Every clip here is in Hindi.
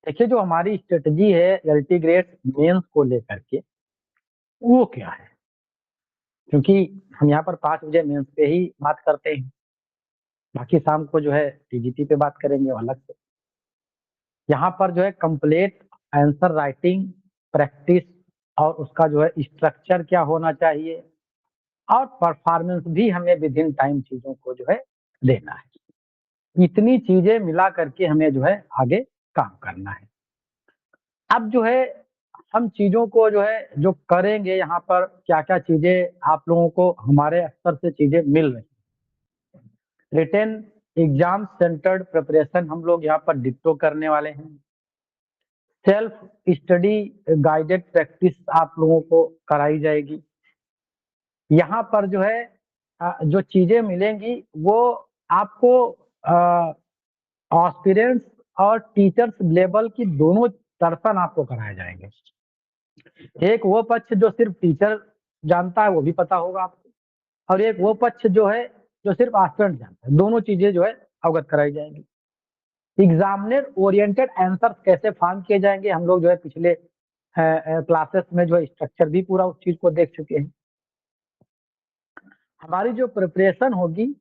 देखिए जो हमारी स्ट्रेटजी है एलटी ग्रेड मेंस को लेकर के वो क्या है, क्योंकि हम यहाँ पर 5 बजे मेंस पे ही बात करते हैं, बाकी शाम को जो है टीजीटी पे बात करेंगे अलग से। यहाँ पर जो है कंप्लीट आंसर राइटिंग प्रैक्टिस और उसका जो है स्ट्रक्चर क्या होना चाहिए और परफॉर्मेंस भी हमें विद इन टाइम चीजों को जो है देना है। इतनी चीजें मिला करके हमें जो है आगे काम करना है। अब जो है हम चीजों को जो है जो करेंगे, यहाँ पर क्या क्या चीजें आप लोगों को हमारे स्तर से चीजें मिल रही। रिटेन एग्जाम सेंटर्ड प्रिपरेशन हम लोग यहाँ पर डिट्टो करने वाले हैं। सेल्फ स्टडी गाइडेड प्रैक्टिस आप लोगों को कराई जाएगी। यहाँ पर जो है जो चीजें मिलेंगी वो आपको एस्पिरेंट्स और टीचर्स लेवल की दोनों दर्शन आपको कराए जाएंगे। एक वो पक्ष जो सिर्फ टीचर जानता है वो भी पता होगा आपको, और एक वो पक्ष जो है जो सिर्फ एस्पिरेंट जानता है, दोनों चीजें जो है अवगत कराई जाएंगी। एग्जामिनर ओरिएंटेड आंसर कैसे फार्म किए जाएंगे, हम लोग जो है पिछले क्लासेस में जो है स्ट्रक्चर भी पूरा उस चीज को देख चुके हैं। हमारी जो प्रिपरेशन होगी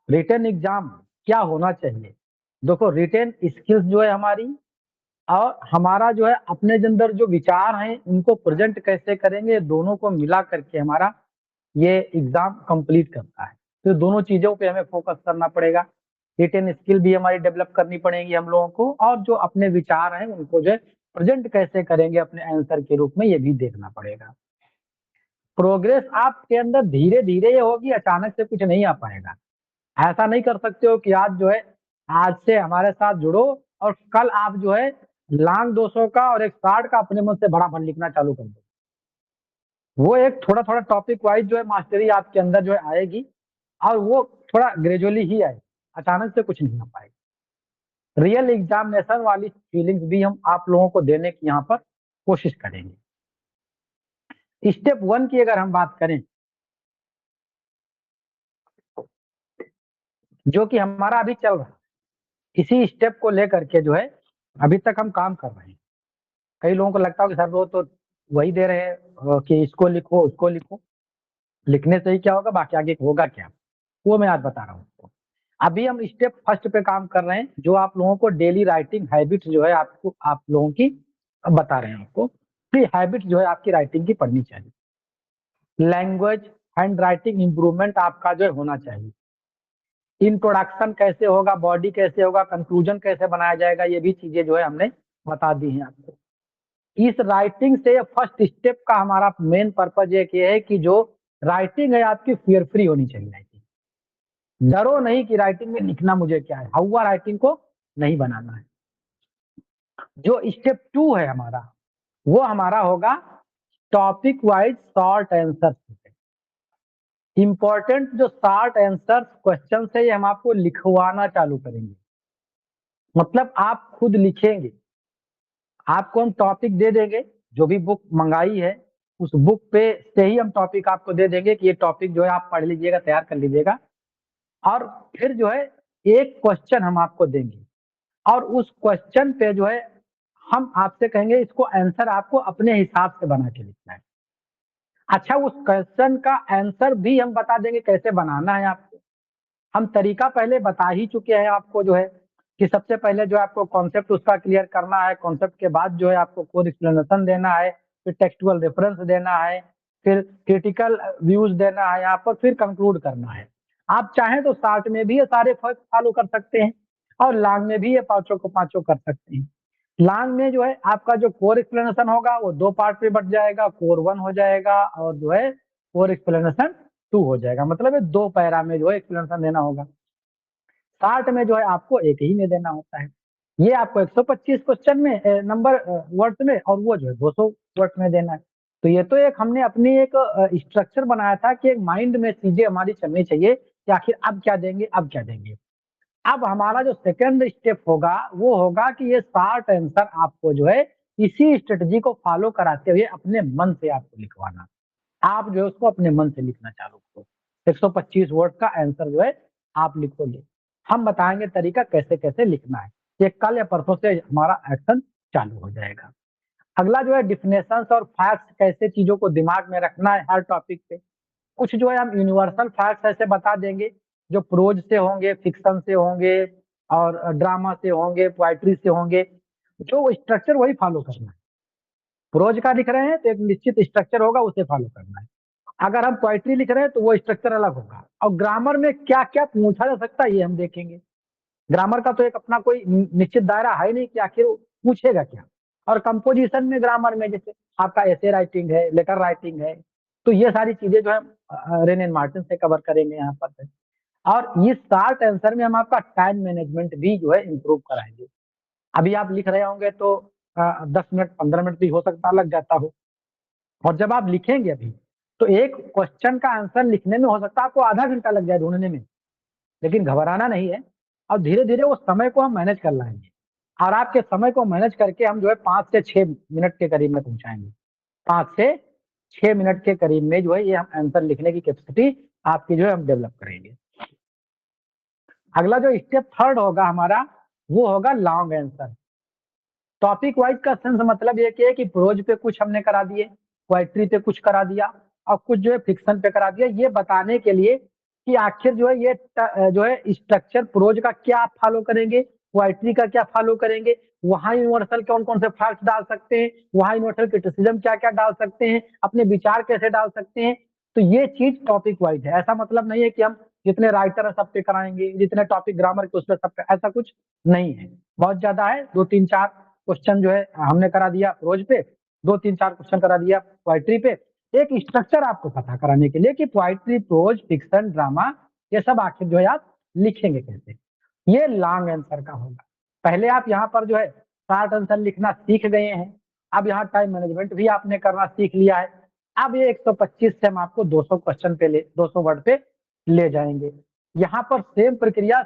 रिटन एग्जाम क्या होना चाहिए, देखो रिटन स्किल्स जो है हमारी और हमारा जो है अपने अंदर जो विचार हैं उनको प्रेजेंट कैसे करेंगे, दोनों को मिला करके हमारा ये एग्जाम कंप्लीट करता है। तो दोनों चीजों पे हमें फोकस करना पड़ेगा। रिटन स्किल भी हमारी डेवलप करनी पड़ेगी हम लोगों को, और जो अपने विचार हैं उनको जो है प्रेजेंट कैसे करेंगे अपने आंसर के रूप में, ये भी देखना पड़ेगा। प्रोग्रेस आपके अंदर धीरे धीरे ये होगी, अचानक से कुछ नहीं आ पाएगा। ऐसा नहीं कर सकते हो कि आज जो है आज से हमारे साथ जुड़ो और कल आप जो है लांग 200 का और एक 60 का अपने मन से भड़ाभड़ लिखना चालू कर दो। वो एक थोड़ा थोड़ा टॉपिक वाइज जो है मास्टरी आपके अंदर जो है आएगी, और वो थोड़ा ग्रेजुअली ही आए, अचानक से कुछ नहीं आ पाएगा। रियल एग्जामिनेशन वाली फीलिंग्स भी हम आप लोगों को देने की यहाँ पर कोशिश करेंगे। स्टेप 1 की अगर हम बात करें, जो कि हमारा अभी चल रहा है, इसी स्टेप को लेकर के जो है अभी तक हम काम कर रहे हैं। कई लोगों को लगता है कि सर वो तो वही दे रहे हैं कि इसको लिखो उसको लिखो, लिखने से ही क्या होगा, बाकी आगे होगा क्या, वो मैं आज बता रहा हूँ आपको। अभी हम स्टेप फर्स्ट पे काम कर रहे हैं, जो आप लोगों को डेली राइटिंग हैबिट जो है आपको आप लोगों की बता रहे हैं आपको कि हैबिट जो है आपकी राइटिंग की पढ़नी चाहिए। लैंग्वेज हैंड राइटिंग इंप्रूवमेंट आपका जो है होना चाहिए। इंट्रोडक्शन कैसे होगा, बॉडी कैसे होगा, कंक्लूजन कैसे बनाया जाएगा, ये भी चीजें जो है हमने बता दी हैं आपको। इस राइटिंग से फर्स्ट स्टेप का हमारा मेन पर्पज ये है कि जो राइटिंग है आपकी फियर फ्री होनी चाहिए। राइटिंग डरो नहीं कि राइटिंग में लिखना मुझे क्या है, हवा राइटिंग को नहीं बनाना है। जो स्टेप 2 है हमारा, वो हमारा होगा topic wise short answer. Important जो शॉर्ट आंसर क्वेश्चन है ये हम आपको लिखवाना चालू करेंगे, मतलब आप खुद लिखेंगे। आपको हम टॉपिक दे देंगे, जो भी बुक मंगाई है उस बुक पे से ही हम टॉपिक आपको दे देंगे कि ये टॉपिक जो है आप पढ़ लीजिएगा, तैयार कर लीजिएगा। और फिर जो है एक क्वेश्चन हम आपको देंगे, और उस क्वेश्चन पे जो है हम आपसे कहेंगे इसको आंसर आपको अपने हिसाब से बना के लिखना है। अच्छा, उस क्वेश्चन का आंसर भी हम बता देंगे कैसे बनाना है आपको। हम तरीका पहले बता ही चुके हैं आपको, जो है कि सबसे पहले जो है आपको कॉन्सेप्ट उसका क्लियर करना है, कॉन्सेप्ट के बाद जो है आपको कोड एक्सप्लेनेशन देना है, फिर टेक्सटुअल रेफरेंस देना है, फिर क्रिटिकल व्यूज देना है यहाँ पर, फिर कंक्लूड करना है। आप चाहें तो शॉर्ट में भी ये सारे फॉलो कर सकते हैं और लॉन्ग में भी ये पांचों को पांचों कर सकते हैं। लॉन्ग में जो है आपका जो कोर एक्सप्लेनेशन होगा वो 2 पार्ट में बट जाएगा, कोर 1 हो जाएगा और जो है कोर एक्सप्लेनेशन 2 हो जाएगा, मतलब ये 2 पैरा में जो है एक्सप्लेनेशन देना होगा। शॉर्ट में जो है आपको एक ही में देना होता है। ये आपको 125 क्वेश्चन में नंबर वर्ड्स में, और वो जो है 200 वर्ड्स में देना है। तो ये तो एक हमने अपनी एक स्ट्रक्चर बनाया था कि एक माइंड में चीजें हमारी चलनी चाहिए कि आखिर अब क्या देंगे अब क्या देंगे। अब हमारा जो सेकंड स्टेप होगा वो होगा कि ये शॉर्ट आंसर आपको जो है इसी स्ट्रेटजी को फॉलो कराते हुए अपने मन से आपको लिखवाना। आप जो है उसको अपने मन से लिखना चालू करो। 125 वर्ड का आंसर जो है आप लिखोगे, हम बताएंगे तरीका कैसे कैसे लिखना है। ये कल या परसों से हमारा एक्शन चालू हो जाएगा। अगला जो है डिफिनेशंस और फैक्ट्स, कैसे चीजों को दिमाग में रखना है हर टॉपिक पे। कुछ जो है हम यूनिवर्सल फैक्ट्स ऐसे बता देंगे जो प्रोज से होंगे, फिक्शन से होंगे और ड्रामा से होंगे, पोएट्री से होंगे। जो स्ट्रक्चर वही फॉलो करना है। प्रोज का लिख रहे हैं तो एक निश्चित स्ट्रक्चर होगा, उसे फॉलो करना है। अगर हम पोएट्री लिख रहे हैं तो वो स्ट्रक्चर अलग होगा। और ग्रामर में क्या क्या पूछा जा सकता है ये हम देखेंगे। ग्रामर का तो एक अपना कोई निश्चित दायरा है नहीं कि आखिर वो पूछेगा क्या। और कंपोजिशन में ग्रामर में जैसे आपका एसे राइटिंग है, लेटर राइटिंग है, तो ये सारी चीजें जो है रेन एंड मार्टिन से कवर करेंगे यहाँ पर से। और ये शार्ट आंसर में हम आपका टाइम मैनेजमेंट भी जो है इम्प्रूव कराएंगे। अभी आप लिख रहे होंगे तो 10 मिनट 15 मिनट भी हो सकता लग जाता हो। और जब आप लिखेंगे अभी तो एक क्वेश्चन का आंसर लिखने में हो सकता है आपको आधा घंटा लग जाए ढूंढने में। लेकिन घबराना नहीं है। और धीरे धीरे उस समय को हम मैनेज कर लाएंगे। और आपके समय को मैनेज करके हम जो है 5 से 6 मिनट के करीब में पहुंचाएंगे। 5 से 6 मिनट के करीब में जो है ये हम आंसर लिखने की कैपेसिटी आपकी जो है हम डेवलप करेंगे। अगला जो स्टेप थर्ड होगा हमारा, वो होगा लॉन्ग आंसर। टॉपिक वाइज का सेंस मतलब ये कि है कि प्रोज पे कुछ हमने करा दिए, पोएट्री पे कुछ करा दिया और कुछ जो है फिक्शन पे करा दिया, ये बताने के लिए कि आखिर जो है ये जो है स्ट्रक्चर प्रोज का क्या आप फॉलो करेंगे, पोएट्री का क्या फॉलो करेंगे, वहां यूनिवर्सल कौन कौन से फैक्ट्स डाल सकते हैं, वहां यूनिवर्सल क्रिटिसिज्म क्या क्या डाल सकते हैं, अपने विचार कैसे डाल सकते हैं। तो ये चीज टॉपिक वाइज है। ऐसा मतलब नहीं है कि हम जितने राइटर है सब पे कराएंगे, जितने टॉपिक ग्रामर के उस पर सब पे, ऐसा कुछ नहीं है। बहुत ज्यादा है, 2 3 4 क्वेश्चन जो है हमने करा दिया प्रोज पे, 2 3 4 क्वेश्चन करा दिया पोएट्री पे। एक स्ट्रक्चर आपको पता कराने के लिए कि पोएट्री, प्रोज, फिक्शन, ड्रामा, ये सब आखिर जो है आप लिखेंगे कैसे। ये लॉन्ग आंसर का होगा। पहले आप यहाँ पर जो है शॉर्ट आंसर लिखना सीख गए हैं। अब यहाँ टाइम मैनेजमेंट भी आपने करना सीख लिया है। अब ये 125 से हम आपको 200 क्वेश्चन पे ले 200 वर्ड पे ले जाएंगे। यहाँ पर सेम प्रक्रिया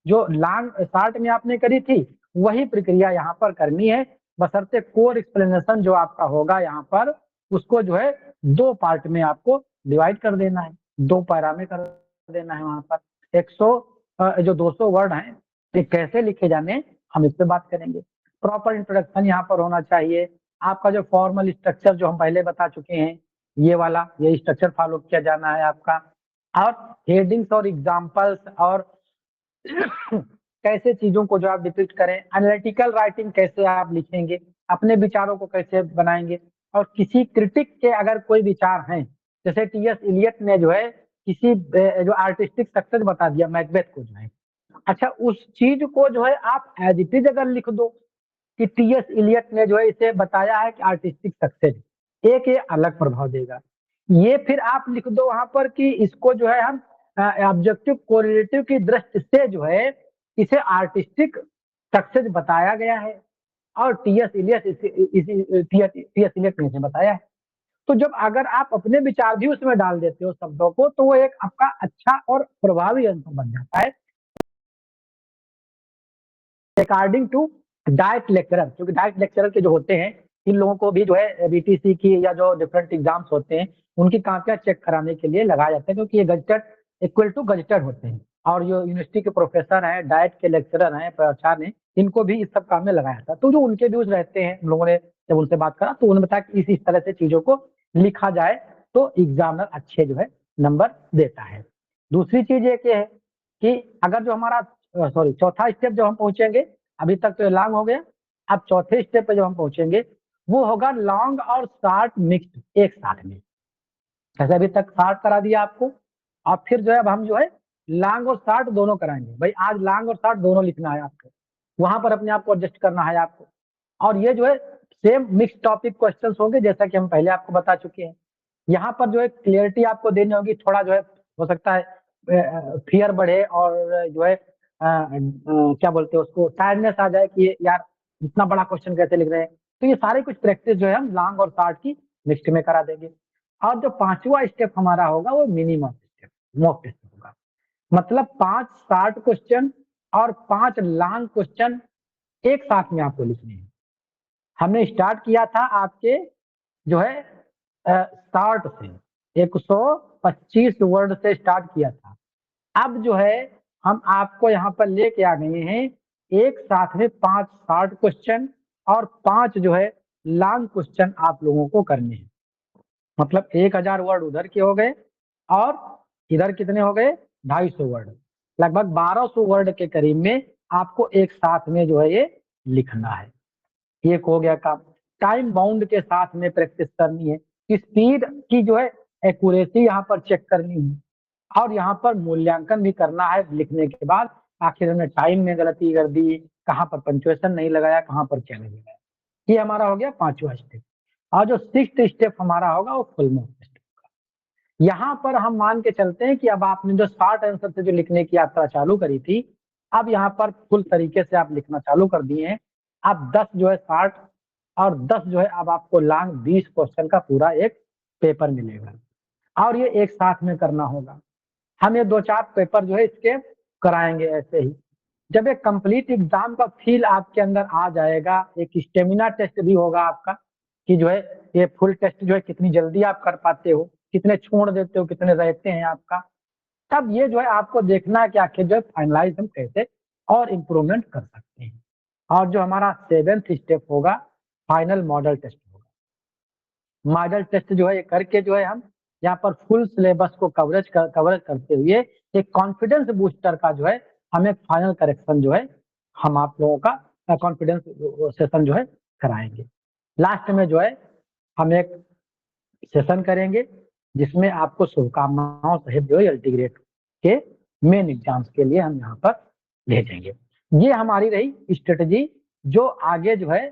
जो लॉन्ग शॉर्ट में आपने करी थी वही प्रक्रिया यहाँ पर करनी है। बशर्ते कोर एक्सप्लेनेशन जो आपका होगा यहाँ पर उसको जो है 2 पार्ट में आपको डिवाइड कर देना है, 2 पैरा में कर देना है। वहां पर 200 वर्ड हैं, ये कैसे लिखे जाने हम इस पे बात करेंगे। प्रॉपर इंट्रोडक्शन यहाँ पर होना चाहिए। आपका जो फॉर्मल स्ट्रक्चर जो हम पहले बता चुके हैं, ये वाला ये स्ट्रक्चर फॉलो किया जाना है आपका। और हेडिंग्स और एग्जाम्पल्स और कैसे चीजों को जो आप डिपिक्ट करें, एनालिटिकल राइटिंग कैसे आप लिखेंगे, अपने विचारों को कैसे बनाएंगे। और किसी क्रिटिक के अगर कोई विचार हैं, जैसे टी एस इलियट ने जो है किसी जो आर्टिस्टिक सक्सेस बता दिया मैकबेथ को जो है, अच्छा उस चीज को जो है आप एज इट इज अगर लिख दो कि टी एस इलियट ने जो है इसे बताया है कि आर्टिस्टिक सक्सेस, एक ये अलग प्रभाव देगा। ये फिर आप लिख दो वहां पर कि इसको जो है हम ऑब्जेक्टिव कोरिलेटिव की दृष्टि से जो है इसे आर्टिस्टिक सक्सेस बताया गया है और टी एस इलियट ने इसे बताया है। तो जब अगर आप अपने विचार भी उसमें डाल देते हो शब्दों को, तो वो एक आपका अच्छा और प्रभावी आंसर बन जाता है अकॉर्डिंग टू डायट लेक्चरर। क्योंकि डायट लेक्चरर के जो होते हैं, इन लोगों को भी जो है बीटीसी की या जो डिफरेंट एग्जाम्स होते हैं उनकी कॉपियां चेक कराने के लिए लगाया जाता है, क्योंकि ये गजटेड इक्वल टू गजटेड होते हैं। और जो यूनिवर्सिटी के प्रोफेसर हैं, डायट के लेक्चरर हैं, प्राचार्य हैं, इनको भी इस सब काम में लगाया था। तो जो उनके व्यूज रहते हैं, हम लोगों ने जब उनसे बात करा तो उन्होंने बताया कि इस तरह से चीजों को लिखा जाए तो एग्जामिनर अच्छे जो है नंबर देता है। दूसरी चीज एक ये है कि अगर जो हमारा सॉरी चौथा स्टेप जब हम पहुंचेंगे, अभी तक तो ये लॉन्ग हो गया, अब चौथे स्टेप पे जब हम पहुंचेंगे वो होगा लॉन्ग और शॉर्ट मिक्स्ड एक साथ में। जैसे अभी तक शॉर्ट करा दिया आपको, और फिर जो है अब हम जो है लॉन्ग और शॉर्ट दोनों कराएंगे। भाई आज लॉन्ग और शॉर्ट दोनों लिखना है आपको, वहां पर अपने आप को एडजस्ट करना है आपको। और ये जो है सेम मिक्स टॉपिक क्वेश्चंस होंगे जैसा कि हम पहले आपको बता चुके हैं। यहाँ पर जो है क्लियरिटी आपको देनी होगी, थोड़ा जो है हो सकता है फियर बढ़े और जो है क्या बोलते हैं उसको टायर्डनेस आ जाए कि यार इतना बड़ा क्वेश्चन कैसे लिख रहे हैं। तो ये सारे कुछ प्रैक्टिस जो है हम लॉन्ग और शॉर्ट की मिक्स में करा देंगे। और जो पांचवा स्टेप हमारा होगा वो मिनिमम स्टेप, मॉक टेस्ट होगा। मतलब 5 शॉर्ट क्वेश्चन और 5 लॉन्ग क्वेश्चन एक साथ में आपको लिखने हैं। हमने स्टार्ट किया था आपके जो है 60 से 125 वर्ड से स्टार्ट किया था। अब जो है हम आपको यहाँ पर लेके आ गए हैं एक साथ में 5 शॉर्ट क्वेश्चन और 5 जो है लॉन्ग क्वेश्चन आप लोगों को करने हैं। मतलब 1000 वर्ड उधर के हो गए और इधर कितने हो गए 250 वर्ड, लगभग 1200 वर्ड के करीब में आपको एक साथ में जो है ये लिखना है। एक हो गया काम। टाइम बाउंड के साथ में प्रैक्टिस करनी है, स्पीड की जो है एक्यूरेसी यहाँ पर चेक करनी है और यहाँ पर मूल्यांकन भी करना है लिखने के बाद, आखिर हमने टाइम में गलती कर दी, कहाँ पर पंक्चुएशन नहीं लगाया, कहाँ पर क्या नहीं लगाया। ये हमारा हो गया 5वां स्टेप। और जो 6th स्टेप हमारा होगा वो फुल मार्क टेस्ट होगा। यहाँ पर हम मान के चलते हैं कि अब आपने जो शॉर्ट आंसर से जो लिखने की यात्रा चालू करी थी, अब यहाँ पर फुल तरीके से आप लिखना चालू कर दिए हैं। अब 10 जो है शॉर्ट और 10 जो है अब आपको लॉन्ग 20 क्वेश्चन का पूरा एक पेपर मिलेगा और ये एक साथ में करना होगा। हम ये 2-4 पेपर जो है इसके कराएंगे ऐसे ही। जब एक कंप्लीट एग्जाम का फील आपके अंदर आ जाएगा, एक स्टेमिना टेस्ट भी होगा आपका कि जो है ये फुल टेस्ट जो है कितनी जल्दी आप कर पाते हो, कितने छोड़ देते हो, कितने रहते हैं आपका, तब ये जो है आपको देखना है कि आखिर जो है फाइनलाइज हम कैसे और इम्प्रूवमेंट कर सकते हैं। और जो हमारा 7th स्टेप होगा फाइनल मॉडल टेस्ट होगा। मॉडल टेस्ट जो है ये करके जो है हम यहाँ पर फुल सिलेबस को कवरेज करते हुए एक कॉन्फिडेंस बूस्टर का जो है हम एक फाइनल करेक्शन जो है हम आप लोगों का कॉन्फिडेंस सेशन जो है कराएंगे। लास्ट में जो है हम एक सेशन करेंगे जिसमें आपको शुभकामनाओं सहित जो है एलटी ग्रेड के मेन एग्जाम्स के लिए हम यहाँ पर भेजेंगे। ये हमारी रही स्ट्रेटजी जो आगे जो है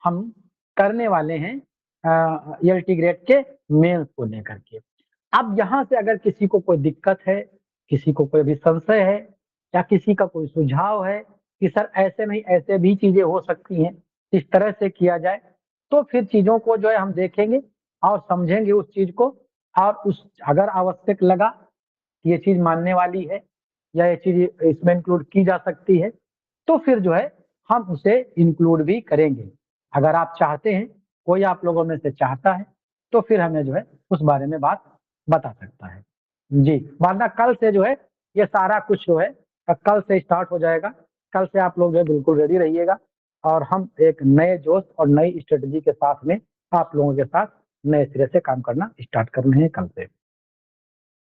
हम करने वाले हैं एलटी ग्रेड के मेंस को लेकर के। अब यहाँ से अगर किसी को कोई दिक्कत है, किसी को कोई भी संशय है या किसी का कोई सुझाव है कि सर ऐसे नहीं ऐसे भी चीजें हो सकती हैं, इस तरह से किया जाए, तो फिर चीजों को जो है हम देखेंगे और समझेंगे उस चीज को और उस अगर आवश्यक लगा कि ये चीज मानने वाली है या ये चीज इसमें इंक्लूड की जा सकती है तो फिर जो है हम उसे इंक्लूड भी करेंगे। अगर आप चाहते हैं, कोई आप लोगों में से चाहता है तो फिर हमें जो है उस बारे में बात बता सकता है। जी, वरना कल से जो है ये सारा कुछ जो है कल से स्टार्ट हो जाएगा। कल से आप लोग जो है बिल्कुल रेडी रहिएगा और हम एक नए जोश और नई स्ट्रेटजी के साथ में आप लोगों के साथ नए सिरे से काम करना स्टार्ट करने हैं कल से।